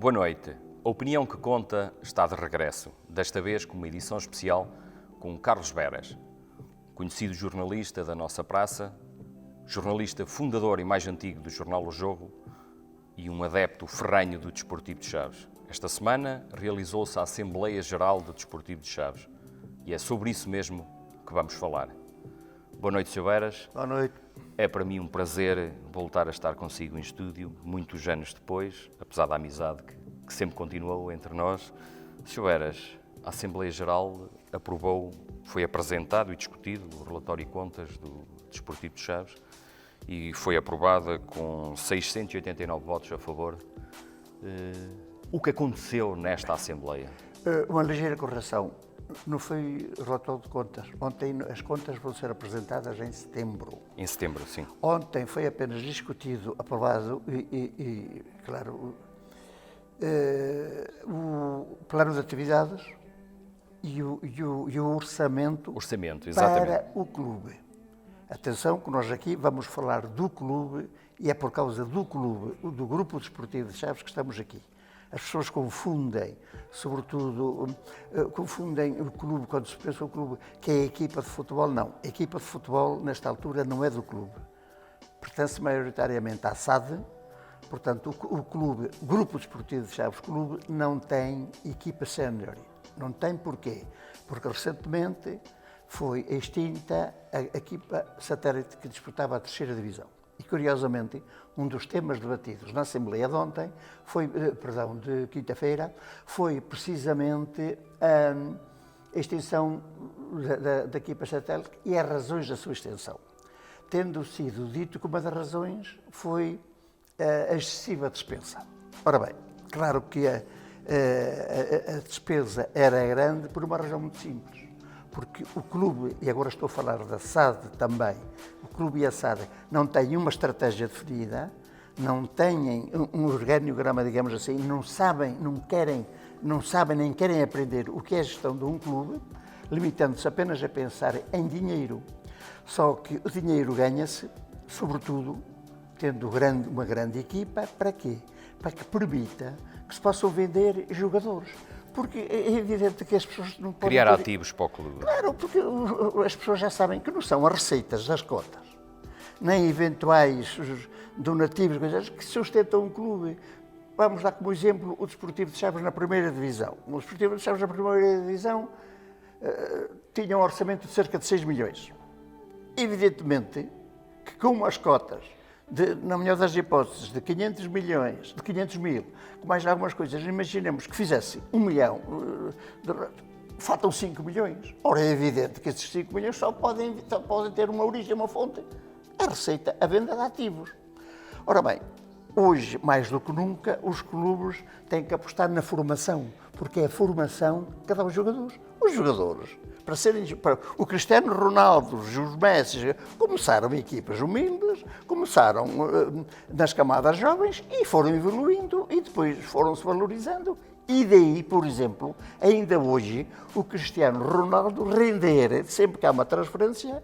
Boa noite. A Opinião que Conta está de regresso, desta vez com uma edição especial com Carlos Veras, conhecido jornalista da nossa praça, jornalista fundador e mais antigo do jornal O Jogo e um adepto ferrenho do Desportivo de Chaves. Esta semana realizou-se a Assembleia Geral do Desportivo de Chaves e é sobre isso mesmo que vamos falar. Boa noite, Sr. Veras. Boa noite. É para mim um prazer voltar a estar consigo em estúdio, muitos anos depois, apesar da amizade que sempre continuou entre nós. Sr. Veras, a Assembleia Geral aprovou, foi apresentado e discutido o relatório e contas do Desportivo de Chaves e foi aprovada com 689 votos a favor. O que aconteceu nesta Assembleia? Uma ligeira correção. Não foi relatório de contas. Ontem as contas vão ser apresentadas em setembro. Em setembro, sim. Ontem foi apenas discutido, aprovado e claro, o plano de atividades e o orçamento, exatamente, para o clube. Atenção que nós aqui vamos falar do clube e é por causa do clube, do Grupo Desportivo de Chaves que estamos aqui. As pessoas confundem, sobretudo, confundem o clube, quando se pensa o clube, que é a equipa de futebol. Não, a equipa de futebol, nesta altura, não é do clube. Pertence maioritariamente à SAD, portanto, o clube, o Grupo Desportivo de Chaves Clube, não tem equipa sénior. Não tem porquê? Porque recentemente foi extinta a equipa satélite que disputava a terceira divisão. E, curiosamente, um dos temas debatidos na Assembleia de ontem, de quinta-feira, foi precisamente a extinção da equipa satélite e as razões da sua extinção. Tendo sido dito que uma das razões foi a excessiva despesa. Ora bem, claro que a despesa era grande por uma razão muito simples. Porque o clube, e agora estou a falar da SAD também, o clube e a SAD não têm uma estratégia definida, não têm um organograma, digamos assim, não sabem nem querem aprender o que é a gestão de um clube, limitando-se apenas a pensar em dinheiro. Só que o dinheiro ganha-se, sobretudo, tendo uma grande equipa, para quê? Para que permita que se possam vender jogadores. Porque é evidente que as pessoas não podem... Criar ativos para o clube. Claro, porque as pessoas já sabem que não são as receitas das cotas, nem eventuais donativos, coisas que sustentam um clube. Vamos dar como exemplo o Desportivo de Chaves na primeira divisão. O Desportivo de Chaves na primeira divisão tinha um orçamento de cerca de 6 milhões. Evidentemente que com as cotas, na melhor das hipóteses, de 500 milhões, de 500 mil, com mais algumas coisas, imaginemos que fizesse 1 milhão, faltam 5 milhões. Ora, é evidente que esses 5 milhões só podem ter uma origem, uma fonte, a receita, a venda de ativos. Ora bem, hoje, mais do que nunca, os clubes têm que apostar na formação, porque é a formação que dá aos jogadores. Os jogadores, o Cristiano Ronaldo, os Messi, começaram em equipas humildes, começaram nas camadas jovens e foram evoluindo e depois foram-se valorizando. E daí, por exemplo, ainda hoje, o Cristiano Ronaldo render, sempre que há uma transferência,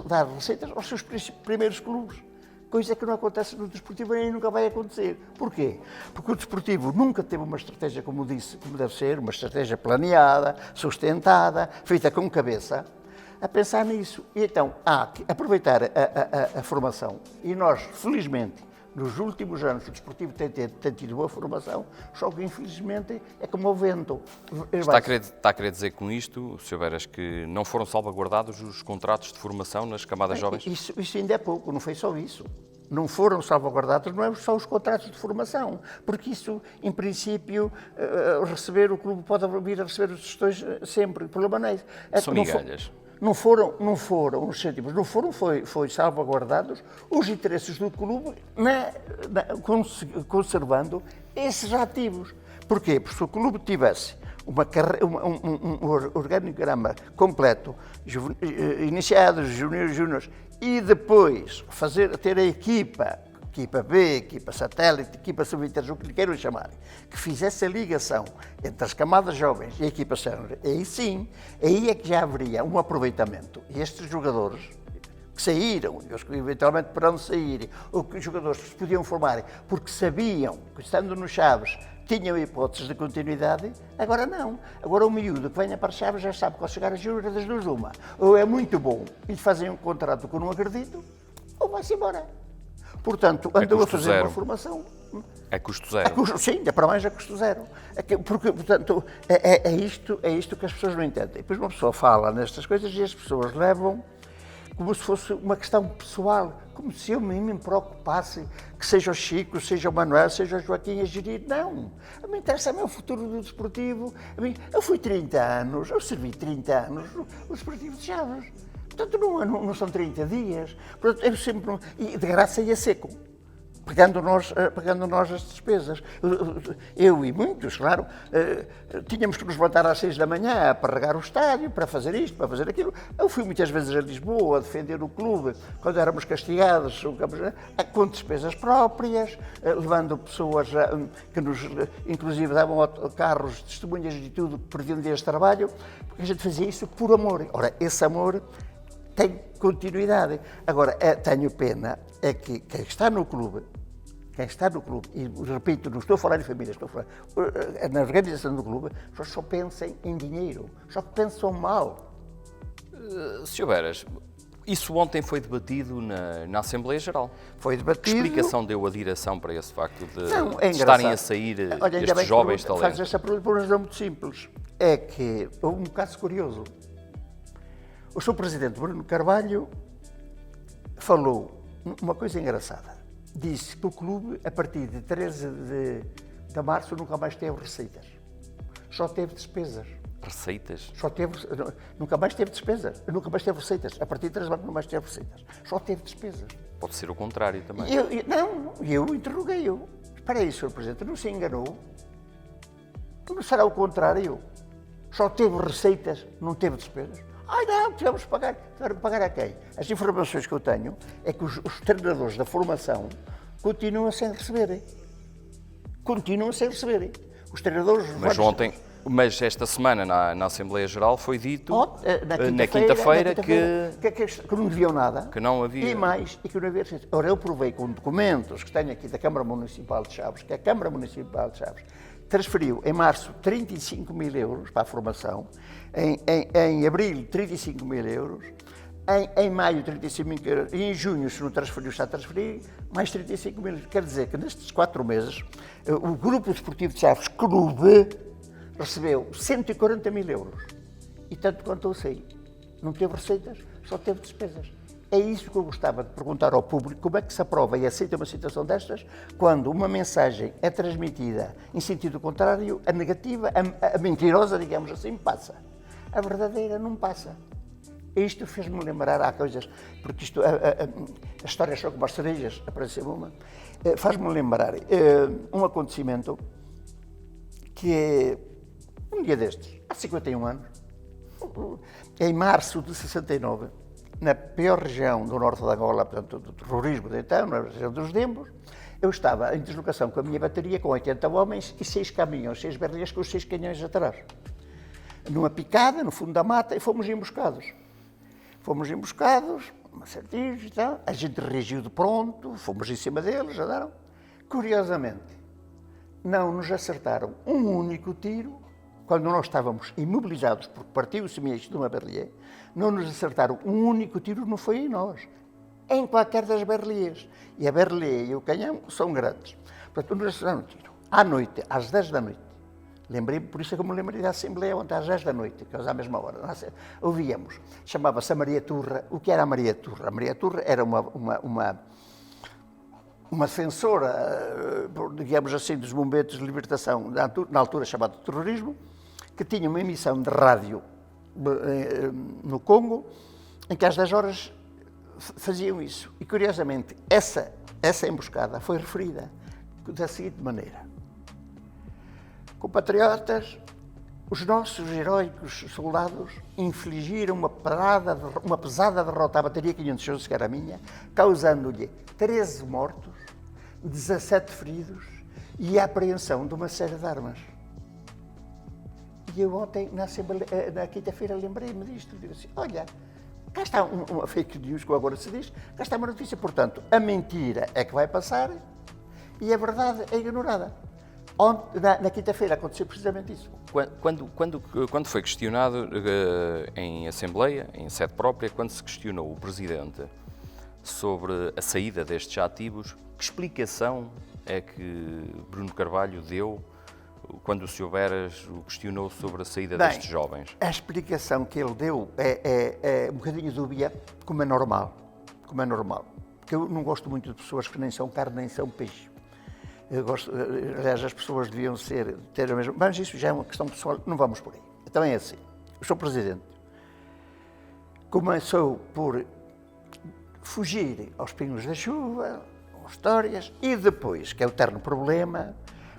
dar receitas aos seus primeiros clubes. Coisa que não acontece no Desportivo e nunca vai acontecer. Porquê? Porque o Desportivo nunca teve uma estratégia, como disse, como deve ser, uma estratégia planeada, sustentada, feita com cabeça, a pensar nisso. E então há que aproveitar a formação. E nós, felizmente, nos últimos anos, o Desportivo tem tido boa formação, só que, infelizmente, é como o vento. Está a querer dizer com isto, Sr. Veras, que não foram salvaguardados os contratos de formação nas camadas jovens? Isso ainda é pouco, não foi só isso. Não foram salvaguardados, não é só os contratos de formação, porque isso, em princípio, o clube pode vir a receber os gestões sempre, por maneiras. São migalhas. Não foram os cêntimos, não foram, foi salvaguardados os interesses do clube conservando esses ativos. Porquê? Porque se o clube tivesse um organigrama completo, iniciados, júniores, e depois ter a equipa B, equipa satélite, equipa sub-23, o que lhe queiram chamar, que fizesse a ligação entre as camadas jovens e a equipa sénior, aí sim, aí é que já haveria um aproveitamento. E estes jogadores que saíram, e os que eventualmente poderão sair, ou que os jogadores se podiam formar, porque sabiam que, estando no Chaves, tinham hipóteses de continuidade, agora não. Agora o miúdo que venha para Chaves já sabe que ao chegar a julho das duas uma. Ou é muito bom e lhe fazem um contrato que eu não acredito, ou vai-se embora. Portanto, andou a fazer uma formação. É custo zero. Sim, ainda para mais é custo zero. Porque, portanto, é isto que as pessoas não entendem. Depois uma pessoa fala nestas coisas e as pessoas levam como se fosse uma questão pessoal, como se eu me preocupasse que seja o Chico, seja o Manuel, seja o Joaquim a gerir. Não. A mim interessa-me o futuro do desportivo. Eu fui 30 anos, eu servi 30 anos no Desportivo de Chaves. Portanto, não são 30 dias. Portanto, eu sempre, e de graça ia seco. Pagando nós as despesas. Eu e muitos, claro, tínhamos que nos levantar às 6 da manhã para regar o estádio, para fazer isto, para fazer aquilo. Eu fui muitas vezes a Lisboa a defender o clube, quando éramos castigados, com despesas próprias, levando pessoas que nos, inclusive, davam carros, testemunhas de tudo, que perdiam dias de trabalho, porque a gente fazia isso por amor. Ora, esse amor tem continuidade. Agora, tenho pena é que quem está no clube, e repito, não estou a falar em família, estou a falar na organização do clube, só pensem em dinheiro, só pensam mal. Sr. Beras, isso ontem foi debatido na Assembleia Geral. Foi debatido. Que explicação deu a direção para esse facto de estarem a sair estes jovens talentos? Faz essa pergunta por uma razão muito simples. É que houve um caso curioso. O Sr. Presidente Bruno Carvalho falou uma coisa engraçada. Disse que o clube, a partir de 13 de março, nunca mais teve receitas. Só teve despesas. Receitas? Nunca mais teve despesas. Nunca mais teve receitas. A partir de 13 de março, nunca mais teve receitas. Só teve despesas. Pode ser o contrário também. Eu interroguei-o. Espera aí, Sr. Presidente, não se enganou? Não será o contrário? Só teve receitas, não teve despesas? Não, tivemos que pagar. Tiveram que pagar a quem? As informações que eu tenho é que os treinadores da formação continuam sem receberem. Os treinadores... Mas esta semana na Assembleia Geral foi dito, na quinta-feira, que não deviam nada. Que não havia... E que não havia... Ora, eu provei com documentos que tenho aqui da Câmara Municipal de Chaves, que a Câmara Municipal de Chaves transferiu em março 35 mil euros para a formação, em abril 35 mil euros, em maio 35 mil euros e em junho, se não transferiu, está a transferir, mais 35 mil euros. Quer dizer que nestes 4 meses o Grupo Desportivo de Chaves Clube recebeu 140 mil euros. E tanto quanto eu sei, não teve receitas, só teve despesas. É isso que eu gostava de perguntar ao público, como é que se aprova e aceita uma situação destas, quando uma mensagem é transmitida em sentido contrário, a negativa, a mentirosa, digamos assim, passa. A verdadeira não passa. Isto fez-me lembrar, há coisas, porque isto, a história só como as cerejas, apareceu uma, faz-me lembrar um acontecimento que é um dia destes, há 51 anos, em março de 69, na pior região do norte da Angola, portanto, do terrorismo de então, na região dos Dembos, eu estava em deslocação com a minha bateria, com 80 homens e 6 caminhões, 6 berlinhas com os 6 canhões atrás. Numa picada, no fundo da mata, e fomos emboscados. Certinhos e tal, a gente reagiu de pronto, fomos em cima deles, andaram. Curiosamente, não nos acertaram um único tiro, quando nós estávamos imobilizados, porque partiu-se isto de uma berlier, não nos acertaram um único tiro, não foi em nós, em qualquer das berliers. E a berlier e o canhão são grandes. Portanto, nos acertaram um tiro. À noite, às 10 da noite, lembrei-me, por isso é que eu me lembrei da Assembleia ontem, às 10 da noite, que era à mesma hora, ouvíamos, chamava-se a Maria Turra. O que era a Maria Turra? A Maria Turra era uma defensora, digamos assim, dos movimentos de libertação, na altura chamado terrorismo, que tinha uma emissão de rádio no Congo, em que às 10 horas faziam isso. E, curiosamente, essa emboscada foi referida da seguinte maneira: compatriotas, os nossos heróicos soldados infligiram uma pesada derrota à bateria 511, que era a minha, causando-lhe 13 mortos, 17 feridos e a apreensão de uma série de armas. E eu ontem, na quinta-feira, lembrei-me disto. Digo assim, olha, cá está uma fake news, que agora se diz, cá está uma notícia. Portanto, a mentira é que vai passar e a verdade é ignorada. Na quinta-feira aconteceu precisamente isso. Quando foi questionado em Assembleia, em sede própria, quando se questionou o Presidente sobre a saída destes ativos, que explicação é que Bruno Carvalho deu quando o Sr. Veras o questionou sobre a saída destes jovens? A explicação que ele deu é um bocadinho dúbia, como é normal. Como é normal. Porque eu não gosto muito de pessoas que nem são carne nem são peixe. Aliás, as pessoas deviam ter a mesma... Mas isso já é uma questão pessoal, não vamos por aí. Então é assim, o Sr. Presidente começou por fugir aos pingos da chuva, às histórias, e depois, que é o eterno problema,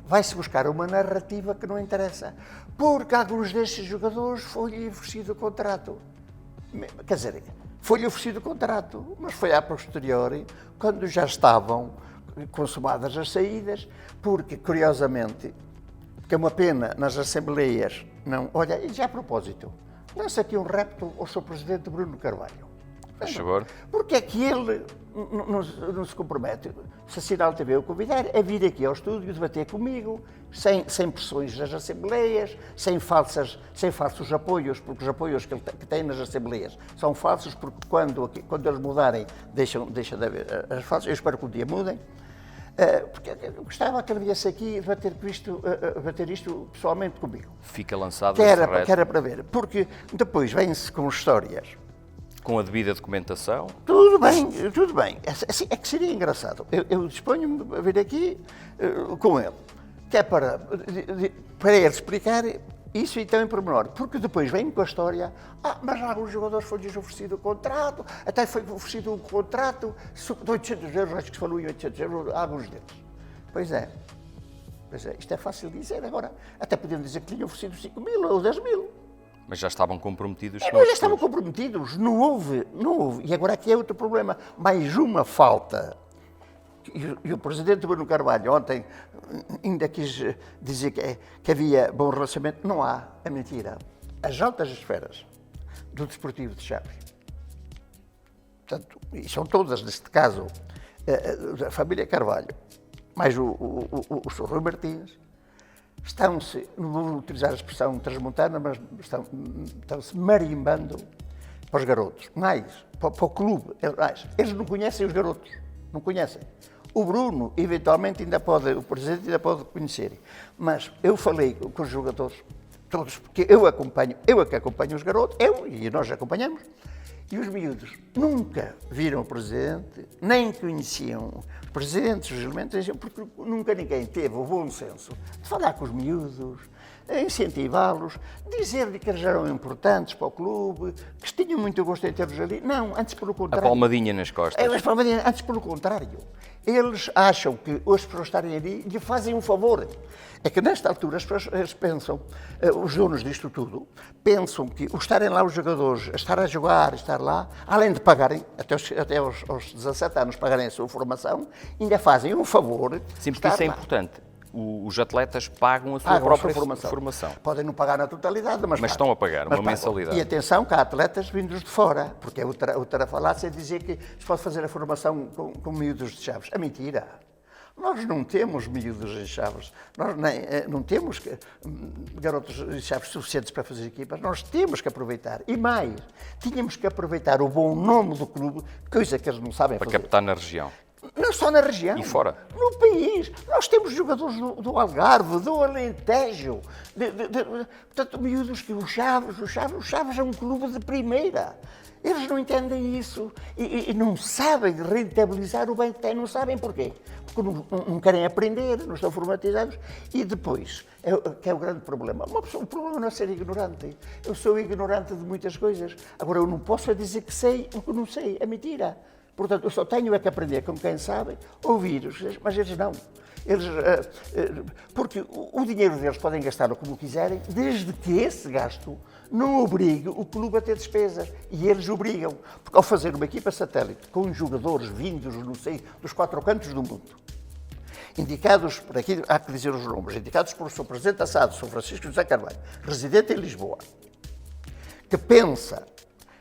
vai-se buscar uma narrativa que não interessa. Porque alguns destes jogadores foi-lhe oferecido o contrato. Quer dizer, foi-lhe oferecido o contrato, mas foi a posteriori, quando já estavam consumadas as saídas, porque, curiosamente, que é uma pena nas assembleias, não... Olha, e já a propósito, lança aqui um repto ao Sr. Presidente Bruno Carvalho. Faz favor. Porque é que ele não se compromete, se a Sinal TV o convidar, a vir aqui ao estúdio debater comigo, sem pressões das assembleias, sem falsos apoios, porque os apoios que tem nas assembleias são falsos, porque quando eles mudarem, deixam de haver as falsas. Eu espero que um dia mudem. Porque eu gostava que ele viesse aqui debater isto pessoalmente comigo. Fica lançado que era para ver, porque depois vem-se com histórias. Com a devida documentação? Tudo bem. É que seria engraçado. Eu disponho-me a vir aqui com ele, que é para ele explicar isso então em pormenor, porque depois vem com a história, mas alguns jogadores foi-lhes oferecido o contrato, até foi oferecido um contrato de 800 euros, acho que se falou em 800 euros, alguns deles. Pois é, isto é fácil de dizer agora, até podemos dizer que tinham oferecido 5 mil ou 10 mil. Mas já estavam comprometidos? Mas já estavam comprometidos, não houve. E agora aqui é outro problema, mais uma falta. E o Presidente Bruno Carvalho ontem ainda quis dizer que havia bom relacionamento. Não há, é mentira. As altas esferas do Desportivo de Chaves, portanto, e são todas, neste caso, da família Carvalho, mais o Sr. Rui Martins, estão-se, não vou utilizar a expressão transmontana, mas estão-se marimbando para os garotos, mais para o clube. Eles não conhecem os garotos, não conhecem. O Bruno, eventualmente, o Presidente ainda pode conhecer, mas eu falei com os jogadores todos, porque eu é que acompanho os garotos, e nós acompanhamos, e os miúdos nunca viram o Presidente, nem conheciam os Presidentes, os elementos, porque nunca ninguém teve o bom senso de falar com os miúdos, incentivá-los, dizer-lhe que eles eram importantes para o clube, que tinham muito gosto em ter-los ali. Não, antes pelo contrário. A palmadinha nas costas. Antes pelo contrário. Eles acham que as pessoas estarem ali lhe fazem um favor. É que nesta altura as pessoas eles pensam, os donos disto tudo, pensam que o estarem lá os jogadores, estar a jogar, estar lá, além de pagarem, até aos 17 anos pagarem a sua formação, ainda fazem um favor. Sim, porque isso é importante. Os atletas pagam a sua própria formação. Podem não pagar na totalidade, mas estão a pagar uma mensalidade. E atenção que há atletas vindos de fora, porque é outra falácia dizer que se pode fazer a formação com miúdos de Chaves. É mentira. Nós não temos miúdos em Chaves, nós não temos garotos de Chaves suficientes para fazer equipas, nós temos que aproveitar. E mais, tínhamos que aproveitar o bom nome do clube, coisa que eles não sabem fazer. Para captar na região. Não só na região. E fora? No país. Nós temos jogadores do Algarve, do Alentejo, portanto, miúdos que o Chaves é um clube de primeira. Eles não entendem isso e não sabem rentabilizar o bem que têm, não sabem porquê. Porque não querem aprender, não estão formatizados. E depois, que é o grande problema. O problema não é ser ignorante. Eu sou ignorante de muitas coisas. Agora, eu não posso dizer que sei o que não sei. É mentira. Portanto, eu só tenho que aprender com quem sabe, ouvir, mas eles não. Porque o dinheiro deles podem gastá-lo como quiserem, desde que esse gasto não obrigue o clube a ter despesas. E eles obrigam. Porque ao fazer uma equipa satélite com jogadores vindos, não sei, dos 4 cantos do mundo, indicados, por aqui há que dizer os nomes, indicados por Sr. Presidente Assado, Sr. Francisco José Carvalho, residente em Lisboa, que pensa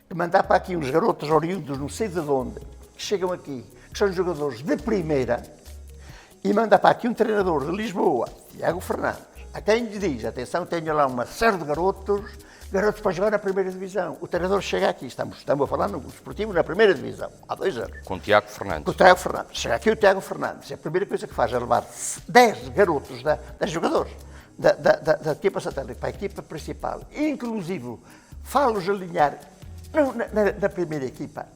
que mandar para aqui uns garotos oriundos não sei de onde, que chegam aqui, que são jogadores de primeira, e manda para aqui um treinador de Lisboa, Tiago Fernandes, a quem lhe diz, atenção, tenho lá uma série de garotos para jogar na primeira divisão. O treinador chega aqui, estamos a falar no desportivo na primeira divisão, há 2 anos. Com Tiago Fernandes. Com o Tiago Fernandes. Chega aqui o Tiago Fernandes, a primeira coisa que faz é levar 10 garotos, 10 jogadores da equipa satélite para a equipa principal, inclusive fá-los alinhar na primeira equipa,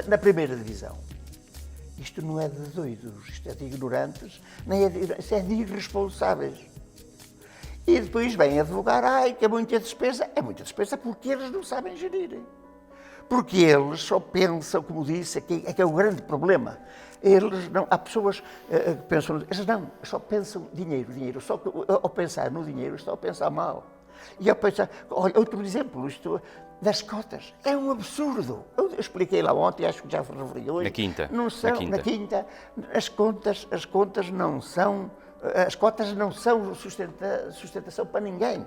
na primeira divisão. Isto não é de doidos, isto é de ignorantes, isto é de irresponsáveis. E depois vem advogar, que é muita despesa. É muita despesa porque eles não sabem gerir. Porque eles só pensam, como disse, é que é o grande problema. Eles não, há pessoas que pensam, eles não, só pensam dinheiro. Só que ao pensar no dinheiro, estão a pensar mal. E ao pensar, olha, outro exemplo, isto das cotas, é um absurdo. Eu expliquei lá ontem, acho que já referi hoje. Na quinta. Não são, na quinta. As contas não são, as cotas não são sustentação para ninguém.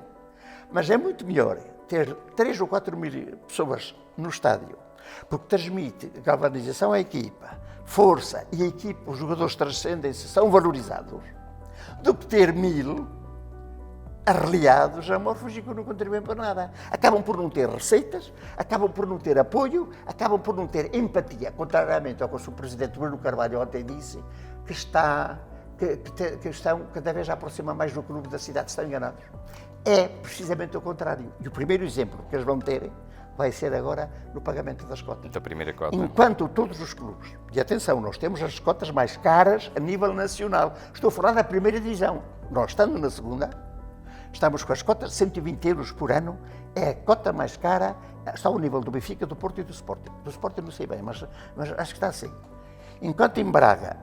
Mas é muito melhor ter 3 ou 4 mil pessoas no estádio, porque transmite galvanização à equipa, força, e a equipa, os jogadores transcendem-se, são valorizados, do que ter 1000 arreliados a morfos que não contribuem para nada. Acabam por não ter receitas, acabam por não ter apoio, acabam por não ter empatia, contrariamente ao que o Sr. Presidente Bruno Carvalho ontem disse, que estão cada vez a aproximar mais do clube da cidade, estão enganados. É precisamente o contrário. E o primeiro exemplo que eles vão ter vai ser agora no pagamento das cotas. Da primeira cota. Enquanto todos os clubes, e atenção, nós temos as cotas mais caras a nível nacional. Estou a falar da primeira divisão. Nós, estando na segunda, estamos com as cotas de 120 euros por ano, é a cota mais cara, está ao nível do Benfica, do Porto e do Sporting. Do Sporting não sei bem, mas acho que está assim. Enquanto em Braga,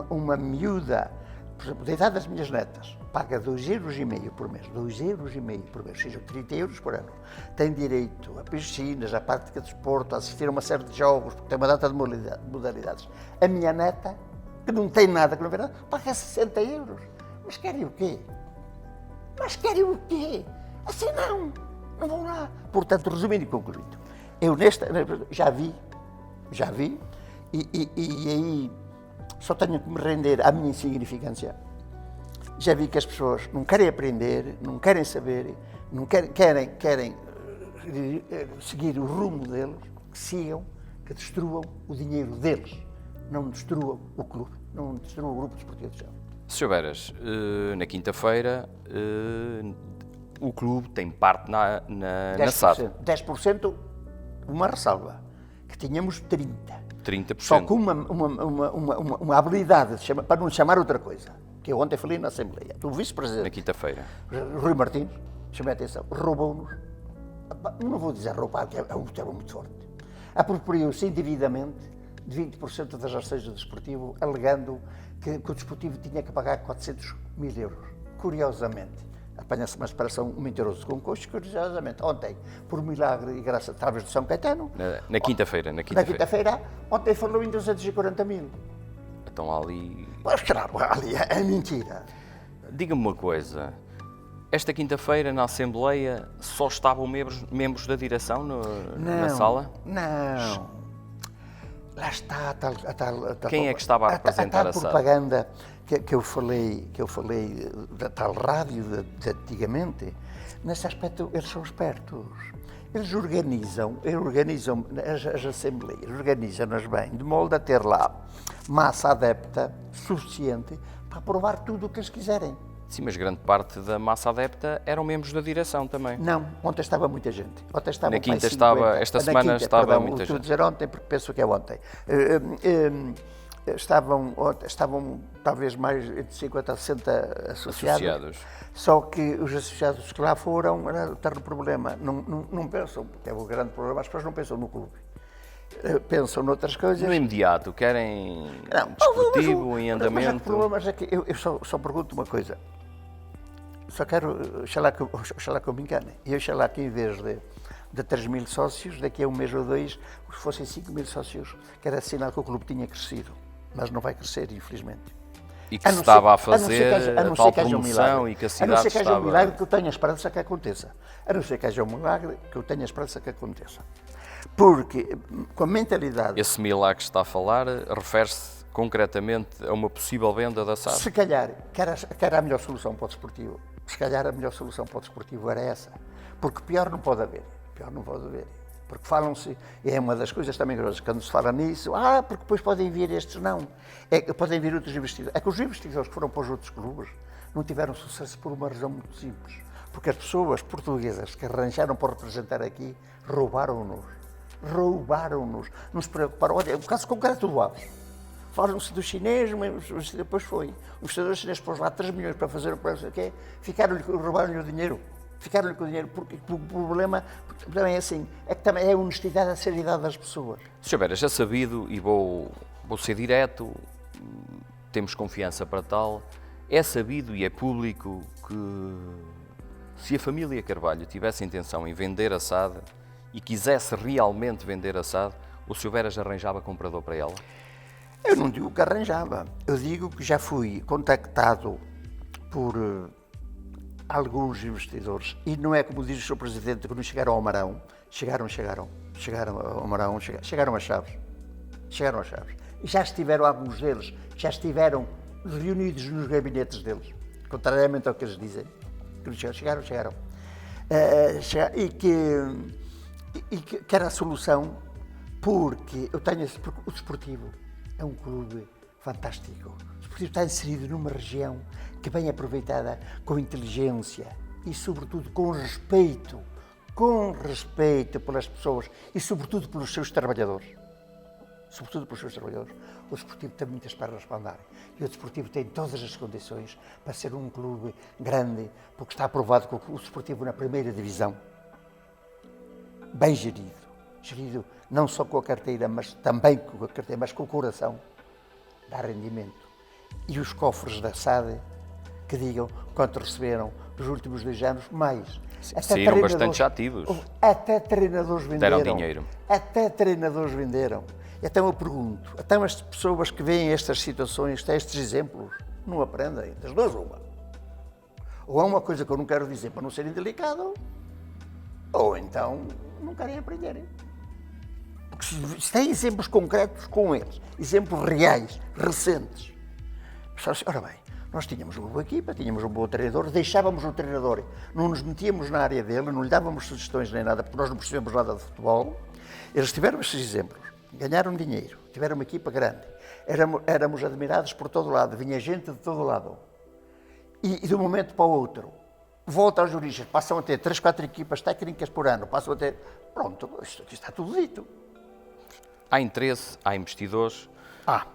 uma miúda, por exemplo, da idade das minhas netas, paga 2,5 € por mês, 2,5 € por mês, ou seja, 30 euros por ano. Tem direito a piscinas, a prática de desporto, a assistir a uma série de jogos, porque tem uma data de modalidades. A minha neta, que não tem nada, que não vê nada, paga 60 euros. Mas querem o quê? Assim não vão lá. Portanto, resumindo e concluindo, eu já vi, e aí só tenho que me render à minha insignificância. Já vi que as pessoas não querem aprender, não querem saber, não querem seguir o rumo deles, que sigam, que destruam o dinheiro deles, não destruam o clube, não destruam o grupo desportivo de Chão. Sr. Beras, na quinta-feira o clube tem parte na SAD. 10%, uma ressalva, que tínhamos 30%. 30%. Só com uma habilidade, para não chamar outra coisa, que eu ontem falei na Assembleia. O vice-presidente, Na quinta-feira. Rui Martins, chamei a atenção, roubou-nos, não vou dizer roubar, que é um termo muito forte, apropriou-se indevidamente de 20% das ações do desportivo, alegando que o desportivo tinha que pagar 400 mil euros. Curiosamente, apanha-se uma separação mentirosa com custos, curiosamente, ontem, por milagre e graça, talvez de São Caetano, Na quinta-feira. Ontem falou em 240 mil. Então ali... Mas claro, ali é mentira. Diga-me uma coisa, esta quinta-feira na Assembleia só estavam membros da direção na sala? Não. Lá está a tal Quem é que estava a representar a sala? Propaganda que eu falei da tal rádio de antigamente. Nesse aspecto, eles são espertos. Eles organizam as assembleias, organizam-nas bem, de modo a ter lá massa adepta suficiente para aprovar tudo o que eles quiserem. Sim, mas grande parte da massa adepta eram membros da direção também. Não, ontem estava muita gente. Na quinta estava, esta semana estava muita gente. Estou a dizer ontem porque penso que é ontem. Estavam talvez mais de 50 a 60 associados. Só que os associados que lá foram, era o tal problema. Não pensam, porque é o grande problema, as pessoas não pensam no clube. Pensam noutras coisas. No imediato, querem desportivo, em andamento. Mas o problema é que eu só pergunto uma coisa. Só quero, oxalá que eu me engane. E oxalá que em vez de 3 mil sócios, daqui a um mês ou dois, fossem 5 mil sócios, que era sinal que o clube tinha crescido. Mas não vai crescer, infelizmente. E que se estava a fazer a tal promoção e que a cidade estava... A não ser que haja um milagre que eu tenha esperança que aconteça. A não ser que haja um milagre que eu tenha esperança que aconteça. Porque, com a mentalidade... Esse milagre que está a falar refere-se concretamente a uma possível venda da SAD? Se calhar, que era a melhor solução para o desportivo. Se calhar a melhor solução para o desportivo era essa. Porque pior não pode haver. Pior não pode haver. Porque falam-se, e é uma das coisas também grosas, quando se fala nisso, porque depois podem vir estes, não. Podem vir outros investidores. É que os investidores que foram para os outros clubes não tiveram sucesso por uma razão muito simples. Porque as pessoas portuguesas que arranjaram para representar aqui roubaram-nos. Roubaram-nos. Não se preocuparam. Olha, o caso concreto do Aves. Falam-se do chinês, depois foi. O investidor chinês pôs lá 3 milhões para fazer o preço que roubaram-lhe o dinheiro. Ficaram-lhe com o dinheiro, porque o problema é assim, é que também é a honestidade e a seriedade das pessoas. Sr. Beras, é sabido, e vou ser direto, temos confiança para tal, é sabido e é público que se a família Carvalho tivesse intenção em vender a SAD e quisesse realmente vender a SAD, o Sr. Beras arranjava comprador para ela? Eu não digo que arranjava, eu digo que já fui contactado por alguns investidores, e não é como diz o Sr. Presidente, que não chegaram ao Marão, chegaram ao Marão, chegaram a Chaves, e já estiveram, alguns deles, já estiveram reunidos nos gabinetes deles, contrariamente ao que eles dizem, que não chegaram. E que era a solução, porque o desportivo é um clube fantástico. O desportivo está inserido numa região que é bem aproveitada com inteligência e, sobretudo, com respeito pelas pessoas e, sobretudo, pelos seus trabalhadores. O desportivo tem muitas pernas para andar e o desportivo tem todas as condições para ser um clube grande, porque está aprovado que o desportivo na primeira divisão, bem gerido não só com a carteira, mas também com a carteira, mas com o coração, dá rendimento. E os cofres da SAD, que digam quanto receberam nos últimos 2 anos, mais. Saíram bastante ativos. Até treinadores venderam. Deram dinheiro. Até treinadores venderam. Então eu pergunto, então as pessoas que veem estas situações, estes exemplos, não aprendem? Das duas, uma. Ou é uma coisa que eu não quero dizer para não ser indelicado, ou então não querem aprender. Porque se tem exemplos concretos com eles, exemplos reais, recentes. Ora bem, nós tínhamos uma boa equipa, tínhamos um bom treinador, deixávamos o treinador, não nos metíamos na área dele, não lhe dávamos sugestões nem nada, porque nós não percebemos nada de futebol. Eles tiveram esses exemplos, ganharam dinheiro, tiveram uma equipa grande, éramos admirados por todo lado, vinha gente de todo lado. E de um momento para o outro, volta aos origens, passam a ter 3, 4 equipas técnicas por ano, passam a ter... Pronto, isto aqui está tudo dito. Há interesse, há investidores. Há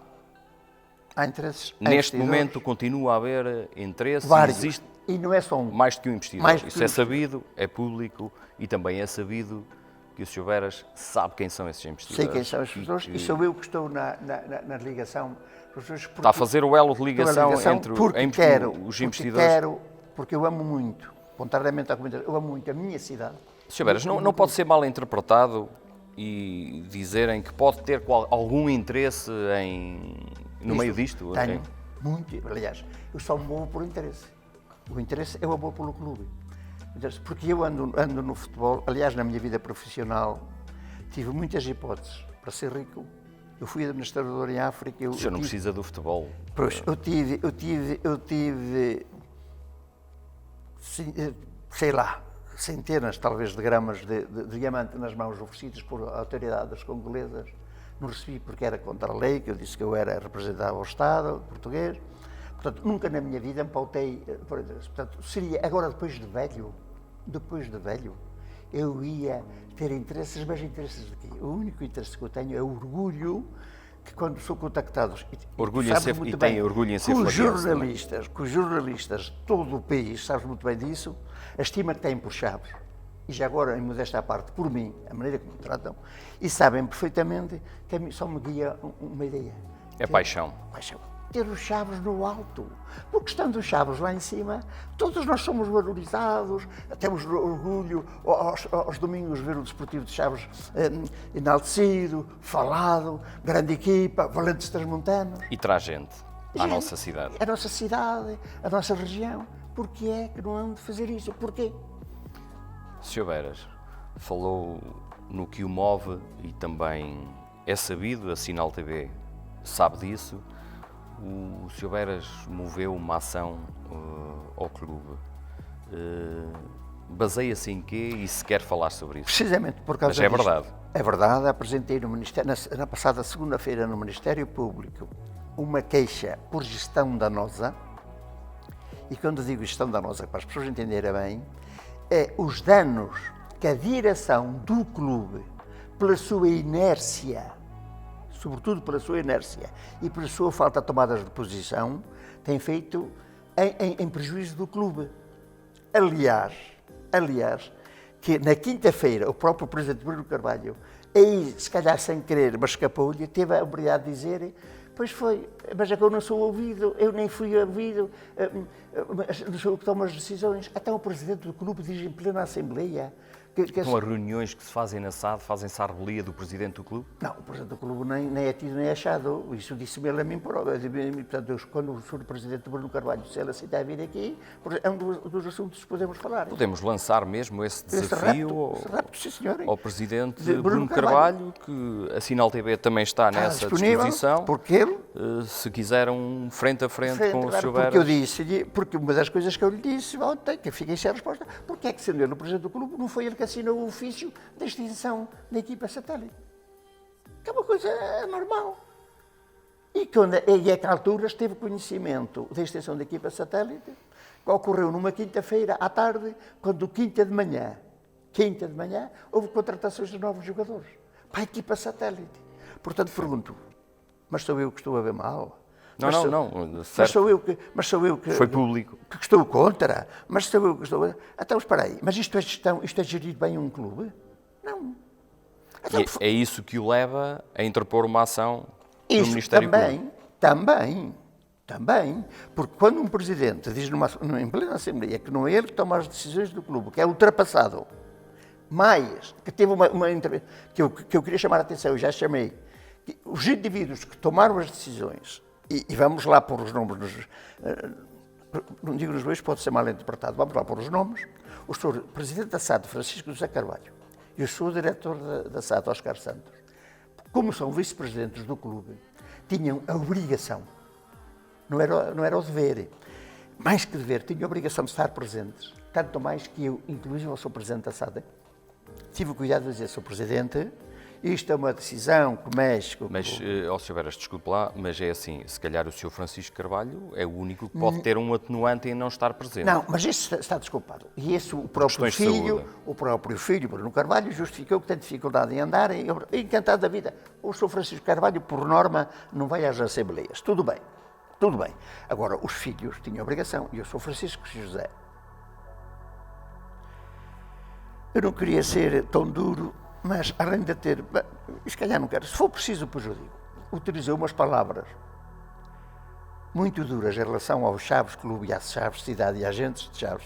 interesses. Neste momento continua a haver interesse. Vários. Existe e não é só um. Mais do que um investidor. Isso é sabido, é público e também é sabido que o Sr. Veras sabe quem são esses investidores. Sei quem são os investidores e sou eu que estou na ligação. Está a fazer o elo de ligação entre os investidores. Porque eu amo muito, contrariamente à comunidade, eu amo muito a minha cidade. Sr. Veras, não pode ser mal interpretado e dizerem que pode ter algum interesse no meio disto? Tenho, muito. Aliás, eu só me movo por interesse. O interesse é o amor pelo clube. Porque eu ando no futebol, aliás, na minha vida profissional, tive muitas hipóteses para ser rico. Eu fui administrador em África. O senhor não precisa do futebol. Pois, eu tive, sei lá, centenas, talvez, de gramas de diamante nas mãos oferecidos por autoridades congolesas. Não recebi porque era contra a lei, que eu disse que eu representava o Estado português. Portanto, nunca na minha vida me pautei por interesse. Portanto, seria agora depois de velho, eu ia ter interesses, mas interesses de quê? O único interesse que eu tenho é o orgulho que quando sou contactados... Orgulho em ser flagrante. Com os jornalistas de todo o país, sabes muito bem disso, a estima que têm por Chaves, e já agora, em modéstia à parte, por mim, a maneira como me tratam, e sabem perfeitamente que só me guia uma ideia. É paixão. Ter os Chaves no alto, porque estando os Chaves lá em cima, todos nós somos valorizados, temos orgulho aos domingos ver o Desportivo de Chaves enaltecido, falado, grande equipa, valentes transmontanos. E traz gente à nossa cidade. A nossa cidade, a nossa região. Porquê é que não hão de fazer isso? Porquê? Sr. Veras, falou no que o move e também é sabido, a Sinal TV sabe disso. O Sr. Beras moveu uma ação ao clube. Baseia-se em quê e se quer falar sobre isso? Precisamente por causa Mas é disto. verdade. É verdade, apresentei no Ministério, na passada segunda-feira no Ministério Público uma queixa por gestão danosa, e quando digo gestão danosa, para as pessoas entenderem bem, é os danos que a direção do clube, pela sua inércia, sobretudo pela sua inércia e pela sua falta de tomadas de posição, tem feito em prejuízo do clube. Aliás, que na quinta-feira o próprio Presidente Bruno Carvalho, aí se calhar sem querer, mas escapou-lhe, teve a obrigação de dizer: pois foi, mas é que eu não sou ouvido, eu nem fui ouvido, não sou eu que tomo as decisões. Até o Presidente do clube diz em plena Assembleia Então as reuniões que se fazem na SAD fazem-se à revelia do Presidente do clube? Não, o Presidente do clube nem é tido nem é achado. Isso disse-me ele a mim. Portanto, quando o Sr. Presidente Bruno Carvalho, se ele aceitar vir aqui, é um dos assuntos que podemos falar. Podemos lançar mesmo esse desafio esse rapto, sim, senhor, ao Presidente de Bruno Carvalho, que a Sinal TV também está nessa disposição. Porque ele... Se quiser um frente a frente com o Sr. Beras. Porque eu disse, porque uma das coisas que eu lhe disse ontem, que fiquei sem a resposta, porque é que, sendo ele o Presidente do clube, não foi ele que assinou o ofício da extinção da equipa satélite? Que é uma coisa normal. E a que alturas teve conhecimento da extensão da equipa satélite, que ocorreu numa quinta-feira à tarde, quando quinta de manhã, houve contratações de novos jogadores para a equipa satélite. Portanto, pergunto, mas sou eu que estou a ver mal? Não, certo. Mas sou eu que... Foi público. Que estou contra? Mas sou eu que estou... Então, espera aí, mas isto é gerido bem um clube? Não. Então, É isso que o leva a interpor uma ação no Ministério Público? Também. Porque quando um Presidente diz em plena Assembleia que não é ele que toma as decisões do clube, que é ultrapassado, mas que teve uma intervenção, que eu queria chamar a atenção, eu já chamei, os indivíduos que tomaram as decisões, e vamos lá pôr os nomes, não digo nos dois, pode ser mal interpretado, vamos lá pôr os nomes, o Sr. Presidente da SAD, Francisco José Carvalho, e o Sr. Diretor da SAD, Oscar Santos, como são vice-presidentes do clube, tinham a obrigação, não era o dever, mais que dever, tinham a obrigação de estar presentes, tanto mais que eu, inclusive ao Sr. Presidente da SAD, tive o cuidado de dizer: Sr. Presidente, isto é uma decisão que mexe com... Mas, Sr. Beras, desculpe lá, mas é assim, se calhar o Sr. Francisco Carvalho é o único que pode ter um atenuante em não estar presente. Não, mas isso está desculpado. E esse o próprio filho, Bruno Carvalho, justificou que tem dificuldade em andar, encantado da vida. O Sr. Francisco Carvalho, por norma, não vai às assembleias. Tudo bem. Agora, os filhos tinham obrigação, e o Sr. Francisco José. Eu não queria ser tão duro, mas além de ter, se calhar não quero, se for preciso, pois eu digo, utilizou umas palavras muito duras em relação ao Chaves Clube e às Chaves Cidade e agentes de Chaves,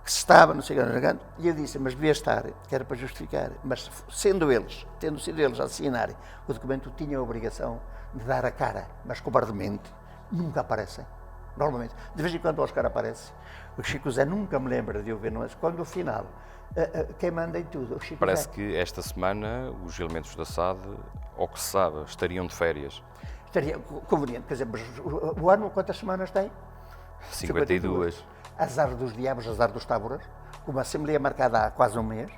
que se estava, não sei o que, e eu disse: mas devia estar, que era para justificar, mas tendo sido eles a assinarem o documento, tinham a obrigação de dar a cara, mas cobardemente nunca aparecem. Normalmente, de vez em quando o Oscar aparece, o Chico Zé nunca me lembra de eu ver, quando no final, quem manda em tudo, o Chico Parece Zé. que esta semana os elementos da SAD, ao que se sabe, estariam de férias. Estaria conveniente, quer dizer, mas o ano quantas semanas tem? 52. Azar dos diabos, azar dos táburas, com uma Assembleia marcada há quase um mês,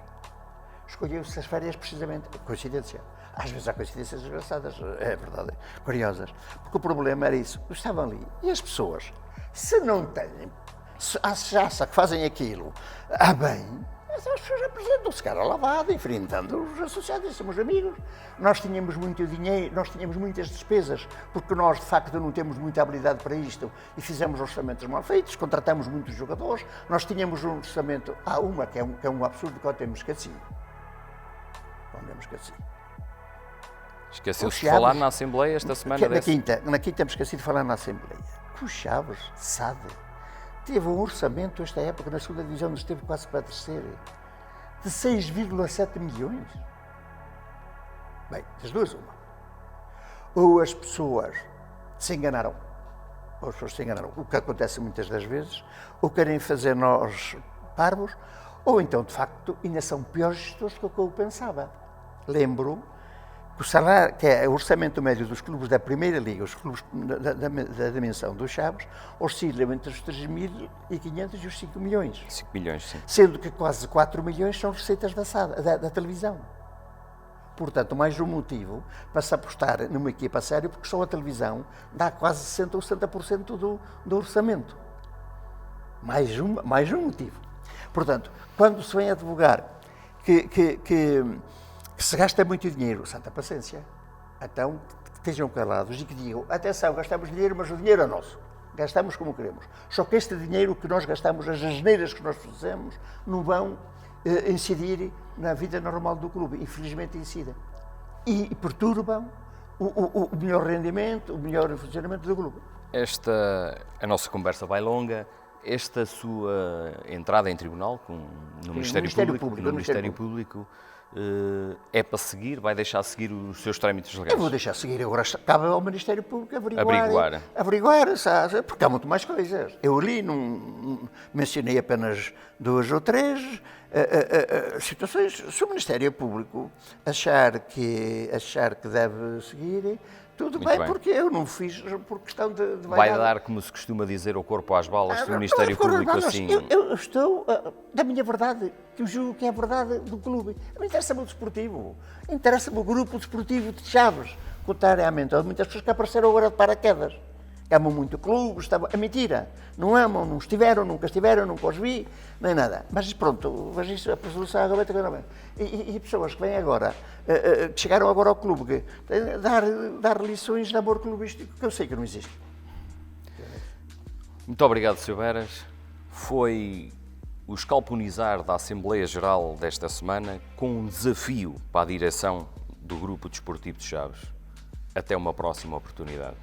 escolheu-se as férias precisamente, coincidência. Às vezes há coincidências engraçadas, é verdade, curiosas. Porque o problema era isso, estavam ali, e as pessoas, se não têm, se acham que fazem aquilo bem, as pessoas apresentam-se cara lavada, enfrentando os associados, somos amigos. Nós tínhamos muito dinheiro, nós tínhamos muitas despesas, porque nós, de facto, não temos muita habilidade para isto, e fizemos orçamentos mal feitos, contratamos muitos jogadores, nós tínhamos um orçamento, uma que é um absurdo, que temos esquecido. Esqueceu-se de falar na Assembleia esta semana? Na quinta temos esquecido de falar na Assembleia. O Chaves, SAD, teve um orçamento, esta época, na segunda divisão, nos teve quase para a terceira, de 6,7 milhões. Bem, das duas, uma. Ou as pessoas se enganaram, o que acontece muitas das vezes, ou querem fazer nós parvos, ou então, de facto, ainda são piores gestores do que eu pensava. Lembro que o salário, que é o orçamento médio dos clubes da Primeira Liga, os clubes da dimensão dos Chaves, oscilam entre os 3.500 e os 5 milhões. 5 milhões, sim. Sendo que quase 4 milhões são receitas da televisão. Portanto, mais um motivo para se apostar numa equipa a sério, porque só a televisão dá quase 60% ou 70% do orçamento. Mais um motivo. Portanto, quando se vem a divulgar que se gasta muito dinheiro, santa paciência, então que estejam calados e que digam, atenção, gastamos dinheiro, mas o dinheiro é nosso. Gastamos como queremos. Só que este dinheiro que nós gastamos, as asneiras que nós fazemos, não vão incidir na vida normal do clube. Infelizmente incidem. E perturbam o melhor rendimento, o melhor funcionamento do clube. A nossa conversa vai longa. Esta sua entrada em tribunal no Ministério Público é para seguir? Vai deixar seguir os seus trâmites legais? Eu vou deixar seguir. Agora cabe ao Ministério Público averiguar, sabe? Porque há muito mais coisas. Eu ali não mencionei apenas 2 ou 3 situações. Se o Ministério Público achar que deve seguir, tudo bem, porque eu não fiz por questão de vai dar, como se costuma dizer, o corpo às balas se o Ministério Público assim... Eu estou da minha verdade, que eu julgo que é a verdade do clube. Não interessa-me o desportivo, interessa-me o grupo desportivo de Chaves, contrariamente a muitas pessoas que apareceram agora de paraquedas. Amam muito o clube, é mentira. Não amam, não estiveram, nunca os vi, nem nada. Mas pronto, vejo isso, a resolução agora vai e pessoas que vêm agora, que chegaram agora ao clube, que dar lições de amor clubístico, que eu sei que não existe. Muito obrigado, Sr. Beras. Foi o escalponizar da Assembleia Geral desta semana com um desafio para a direção do Grupo Desportivo de Chaves. Até uma próxima oportunidade.